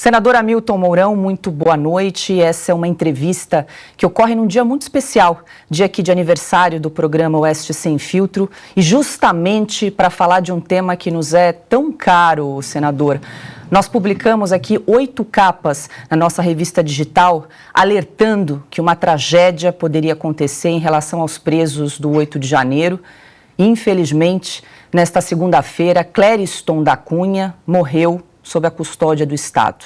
Senador Hamilton Mourão, muito boa noite. Essa é uma entrevista que ocorre num dia muito especial, dia aqui de aniversário do programa Oeste Sem Filtro, e justamente para falar de um tema que nos é tão caro, senador. Nós publicamos aqui 8 capas na nossa revista digital, alertando que uma tragédia poderia acontecer em relação aos presos do 8 de janeiro. Infelizmente, nesta segunda-feira, Clériston da Cunha morreu sob a custódia do Estado.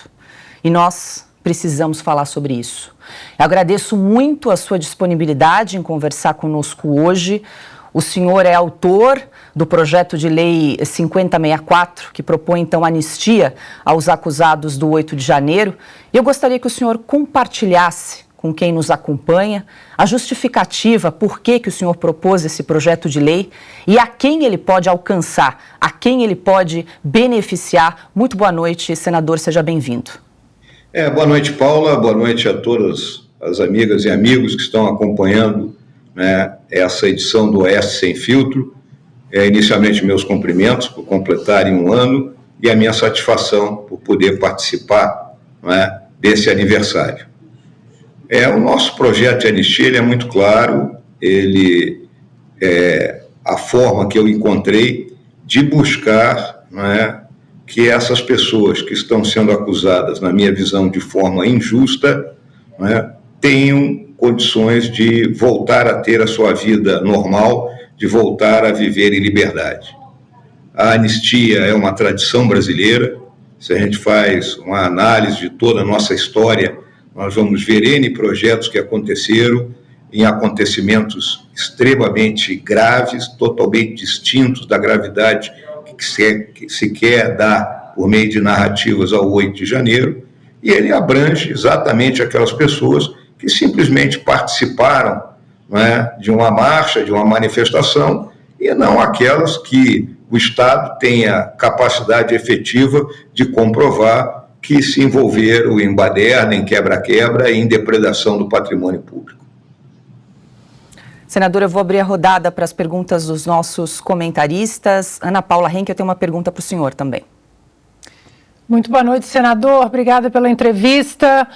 E nós precisamos falar sobre isso. Eu agradeço muito a sua disponibilidade em conversar conosco hoje. O senhor é autor do projeto de lei 5064, que propõe, então, anistia aos acusados do 8 de janeiro. E eu gostaria que o senhor compartilhasse com quem nos acompanha a justificativa por que o senhor propôs esse projeto de lei e a quem ele pode alcançar, a quem ele pode beneficiar. Muito boa noite, senador, seja bem-vindo. Boa noite, Paula, boa noite a todas as amigas e amigos que estão acompanhando, essa edição do Oeste Sem Filtro. Inicialmente, meus cumprimentos por completarem um ano e a minha satisfação por poder participar, desse aniversário. O nosso projeto de anistia ele é muito claro, ele é a forma que eu encontrei de buscar que essas pessoas que estão sendo acusadas, na minha visão, de forma injusta, tenham condições de voltar a ter a sua vida normal, de voltar a viver em liberdade. A anistia é uma tradição brasileira. Se a gente faz uma análise de toda a nossa história, nós vamos ver N projetos que aconteceram em acontecimentos extremamente graves, totalmente distintos da gravidade que se quer dar por meio de narrativas ao 8 de janeiro, e ele abrange exatamente aquelas pessoas que simplesmente participaram de uma marcha, de uma manifestação, e não aquelas que o Estado tenha capacidade efetiva de comprovar que se envolveram em baderna, em quebra-quebra e em depredação do patrimônio público. Senador, eu vou abrir a rodada para as perguntas dos nossos comentaristas. Ana Paula Henke, eu tenho uma pergunta para o senhor também. Muito boa noite, senador. Obrigada pela entrevista.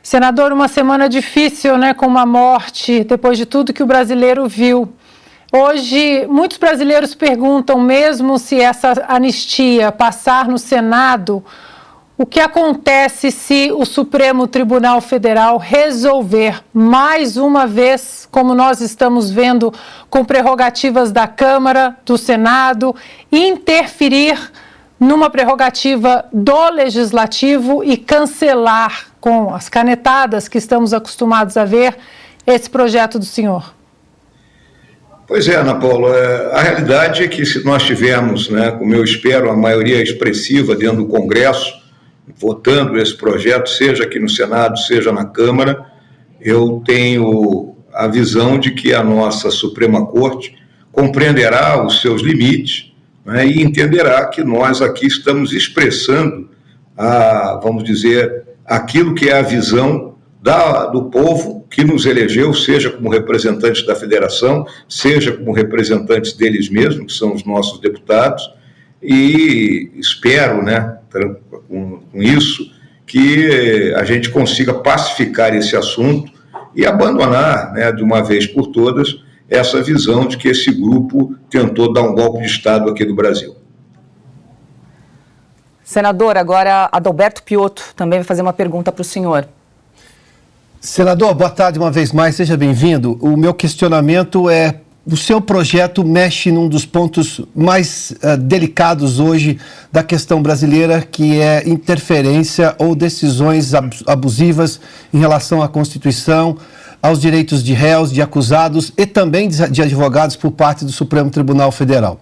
Senador, uma semana difícil, com uma morte, depois de tudo que o brasileiro viu. Hoje, muitos brasileiros perguntam, mesmo se essa anistia passar no Senado, o que acontece se o Supremo Tribunal Federal resolver, mais uma vez, como nós estamos vendo, com prerrogativas da Câmara, do Senado, interferir numa prerrogativa do Legislativo e cancelar, com as canetadas que estamos acostumados a ver, esse projeto do senhor? Pois é, Ana Paula, a realidade é que se nós tivermos, como eu espero, a maioria expressiva dentro do Congresso, votando esse projeto, seja aqui no Senado, seja na Câmara, eu tenho a visão de que a nossa Suprema Corte compreenderá os seus limites, e entenderá que nós aqui estamos expressando, vamos dizer, aquilo que é a visão do povo que nos elegeu, seja como representantes da Federação, seja como representantes deles mesmos, que são os nossos deputados, e espero, com isso, que a gente consiga pacificar esse assunto e abandonar, de uma vez por todas, essa visão de que esse grupo tentou dar um golpe de Estado aqui do Brasil. Senador, agora Adalberto Piotto também vai fazer uma pergunta para o senhor. Senador, boa tarde uma vez mais, seja bem-vindo. O meu questionamento é: o seu projeto mexe num dos pontos mais delicados hoje da questão brasileira, que é interferência ou decisões abusivas em relação à Constituição, aos direitos de réus, de acusados e também de advogados por parte do Supremo Tribunal Federal.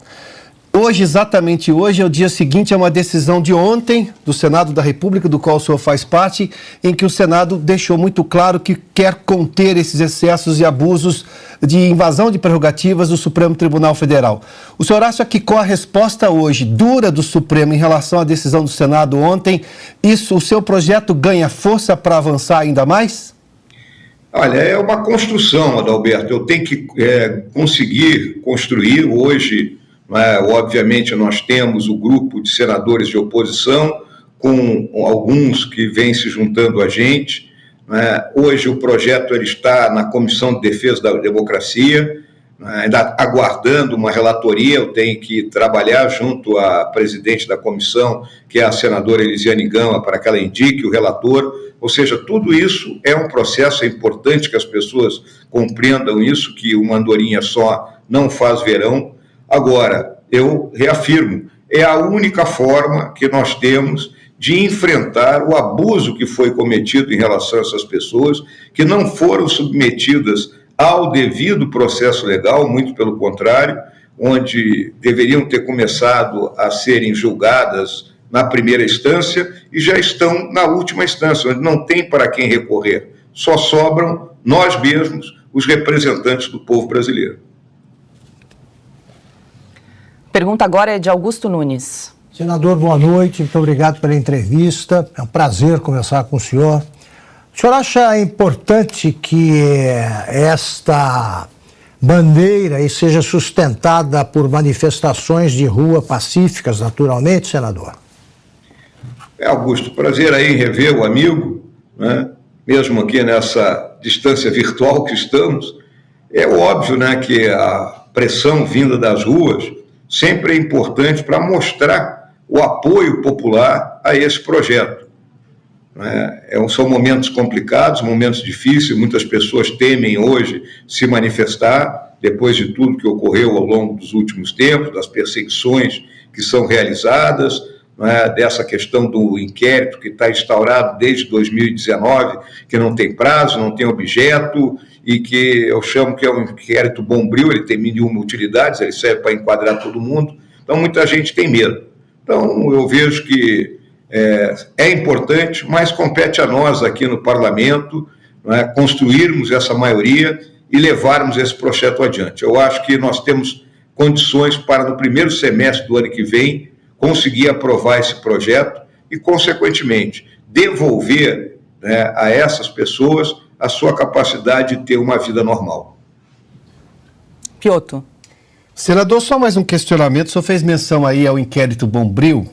Hoje, exatamente hoje, é o dia seguinte a uma decisão de ontem do Senado da República, do qual o senhor faz parte, em que o Senado deixou muito claro que quer conter esses excessos e abusos de invasão de prerrogativas do Supremo Tribunal Federal. O senhor acha que com a resposta hoje dura do Supremo em relação à decisão do Senado ontem, o seu projeto ganha força para avançar ainda mais? Olha, é uma construção, Adalberto. Eu tenho que conseguir construir hoje. Obviamente, nós temos o grupo de senadores de oposição, com alguns que vêm se juntando a gente. Hoje o projeto ele está na Comissão de Defesa da Democracia, ainda aguardando uma relatoria. Eu tenho que trabalhar junto à presidente da comissão, que é a senadora Elisiane Gama, para que ela indique o relator. Ou seja, tudo isso é um processo, é importante que as pessoas compreendam isso, que uma andorinha só não faz verão. Agora, eu reafirmo, é a única forma que nós temos de enfrentar o abuso que foi cometido em relação a essas pessoas, que não foram submetidas ao devido processo legal, muito pelo contrário, onde deveriam ter começado a serem julgadas na primeira instância e já estão na última instância, onde não tem para quem recorrer. Só sobram nós mesmos, os representantes do povo brasileiro. Pergunta agora é de Augusto Nunes. Senador, boa noite, muito obrigado pela entrevista, é um prazer conversar com o senhor. O senhor acha importante que esta bandeira seja sustentada por manifestações de rua pacíficas, naturalmente, senador? Augusto, prazer aí em rever o amigo, né? Mesmo aqui nessa distância virtual que estamos. É óbvio, né, que a pressão vinda das ruas sempre é importante para mostrar o apoio popular a esse projeto. São momentos complicados, momentos difíceis, muitas pessoas temem hoje se manifestar, depois de tudo que ocorreu ao longo dos últimos tempos, das perseguições que são realizadas, dessa questão do inquérito que está instaurado desde 2019, que não tem prazo, não tem objeto, e que eu chamo que é um inquérito bombril, ele tem mil e uma utilidades, ele serve para enquadrar todo mundo, então muita gente tem medo. Então eu vejo que é importante, mas compete a nós aqui no parlamento construirmos essa maioria e levarmos esse projeto adiante. Eu acho que nós temos condições para, no primeiro semestre do ano que vem, conseguir aprovar esse projeto e, consequentemente, devolver a essas pessoas a sua capacidade de ter uma vida normal. Piotr. Senador, só mais um questionamento. O senhor fez menção aí ao inquérito Bombril.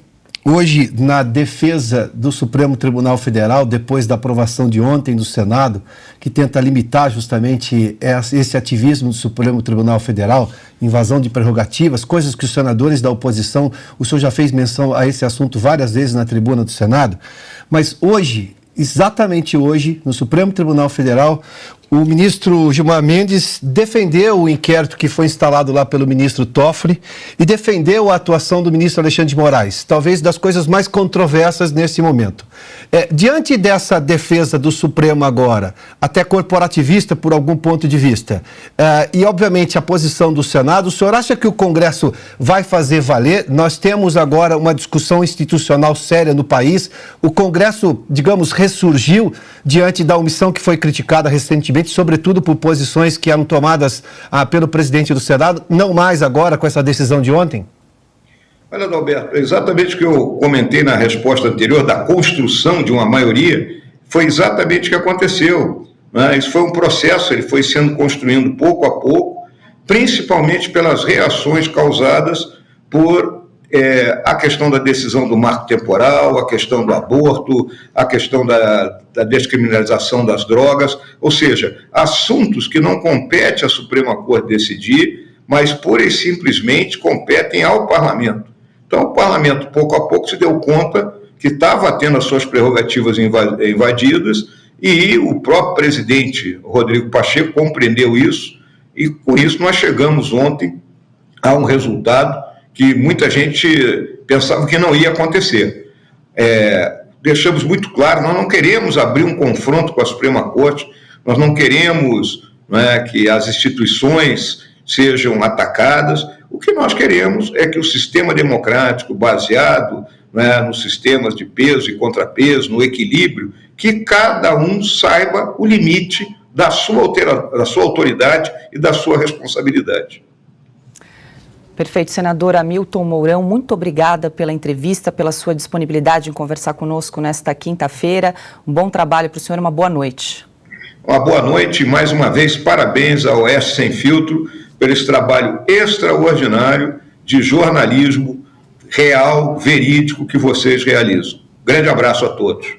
Hoje, na defesa do Supremo Tribunal Federal, depois da aprovação de ontem do Senado, que tenta limitar justamente esse ativismo do Supremo Tribunal Federal, invasão de prerrogativas, coisas que os senadores da oposição, o senhor já fez menção a esse assunto várias vezes na tribuna do Senado, mas hoje, exatamente hoje, no Supremo Tribunal Federal, o ministro Gilmar Mendes defendeu o inquérito que foi instalado lá pelo ministro Toffoli e defendeu a atuação do ministro Alexandre de Moraes, talvez das coisas mais controversas nesse momento. Diante dessa defesa do Supremo agora, até corporativista por algum ponto de vista, e obviamente a posição do Senado, o senhor acha que o Congresso vai fazer valer? Nós temos agora uma discussão institucional séria no país, o Congresso, digamos, ressurgiu diante da omissão que foi criticada recentemente, sobretudo por posições que eram tomadas pelo presidente do Senado, não mais agora com essa decisão de ontem? Olha, Adalberto, exatamente o que eu comentei na resposta anterior, da construção de uma maioria, foi exatamente o que aconteceu. Isso foi um processo, ele foi sendo construído pouco a pouco, principalmente pelas reações causadas por a questão da decisão do marco temporal, a questão do aborto, a questão da descriminalização das drogas, ou seja, assuntos que não compete à Suprema Corte decidir, mas pura e simplesmente competem ao Parlamento. Então, o Parlamento, pouco a pouco, se deu conta que estava tendo as suas prerrogativas invadidas e o próprio presidente Rodrigo Pacheco compreendeu isso e, com isso, nós chegamos ontem a um resultado que muita gente pensava que não ia acontecer. Deixamos muito claro, nós não queremos abrir um confronto com a Suprema Corte, nós não queremos que as instituições sejam atacadas. O que nós queremos é que o sistema democrático, baseado nos sistemas de peso e contrapeso, no equilíbrio, que cada um saiba o limite da sua autoridade e da sua responsabilidade. Perfeito, senador Hamilton Mourão, muito obrigada pela entrevista, pela sua disponibilidade em conversar conosco nesta quinta-feira. Um bom trabalho para o senhor e uma boa noite. Uma boa noite e, mais uma vez, parabéns ao Oeste Sem Filtro por esse trabalho extraordinário de jornalismo real, verídico que vocês realizam. Grande abraço a todos.